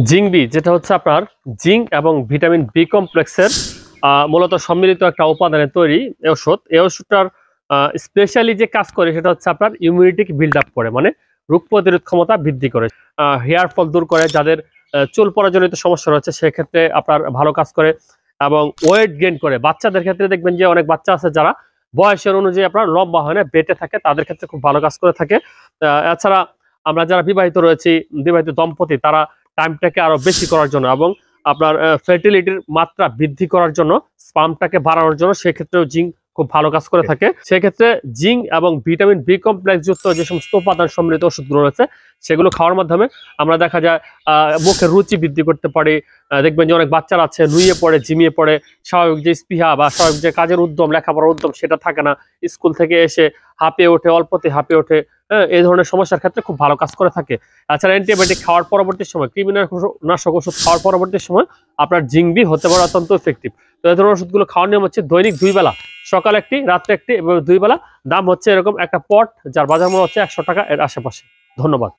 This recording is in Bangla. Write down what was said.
জিঙ্ক বি যেটা হচ্ছে আপনার জিঙ্ক এবং ভিটামিন বি কমপ্লেক্সের মূলত সম্মিলিত একটা উপাদানে তৈরি এই ওষুধ। এই ওষুধটার স্পেশালি যে কাজ করে সেটা হচ্ছে আপনার ইমিউনিটিকে বিল্ড আপ করে, মানে রোগ প্রতিরোধ ক্ষমতা বৃদ্ধি করে, হেয়ার ফল দূর করে, যাদের চুল পড়াজনিত সমস্যা রয়েছে সেক্ষেত্রে আপনার ভালো কাজ করে, এবং ওয়েট গেইন করে। বাচ্চাদের ক্ষেত্রে দেখবেন যে অনেক বাচ্চা আছে যারা বয়সের অনুযায়ী আপনার লম্বা হয় না, বেটে থাকে, তাদের ক্ষেত্রে খুব ভালো কাজ করে থাকে। এছাড়া আমরা যারা বিবাহিত রয়েছি, বিবাহিত দম্পতি, তারা টাইমটাকে আরো বেশি করার জন্য এবং আপনার ফার্টিলিটির মাত্রা বৃদ্ধি করার জন্য, স্পামটাকে বাড়ানোর জন্য সেক্ষেত্রেও জিঙ্ক খুব ভালো কাজ করে থাকে। সেক্ষেত্রে জিঙ্ক এবং ভিটামিন বি কমপ্লেক্স যুক্ত যে সমস্ত উপাদান সম্মিলিত ওষুধগুলো রয়েছে সেগুলো খাওয়ার মাধ্যমে আমরা দেখা যায় মুখের রুচি বৃদ্ধি করতে পারি। দেখবেন যে অনেক বাচ্চারা আছে নুয়ে পড়ে, ঝিমিয়ে পড়ে, স্বাভাবিক যে স্পৃহা বা স্বাভাবিক যে কাজের উদ্যম, লেখাপড়ার উদ্যম সেটা থাকে না, স্কুল থেকে এসে হাঁপিয়ে ওঠে, অল্পতে হাঁপিয়ে ওঠে। হ্যাঁ, এই ধরনের সমস্যার ক্ষেত্রে খুব ভালো কাজ করে থাকে। তাছাড়া অ্যান্টিবায়োটিক খাওয়ার পরবর্তী সময়, কৃমিনাশক ওষুধ খাওয়ার পরবর্তী সময় আপনার জিঙ্ক বি হতে পারে অত্যন্ত ইফেক্টিভ। তো এই ধরনের ওষুধগুলো খাওয়ার নিয়ম হচ্ছে দৈনিক 2 বেলা, সকালে একটি, রাত্রে একটি, এবং 2 বেলা। দাম হচ্ছে এরকম একটা পট, যার বাজার মূল্য হচ্ছে 100 টাকা এর আশেপাশে। ধন্যবাদ।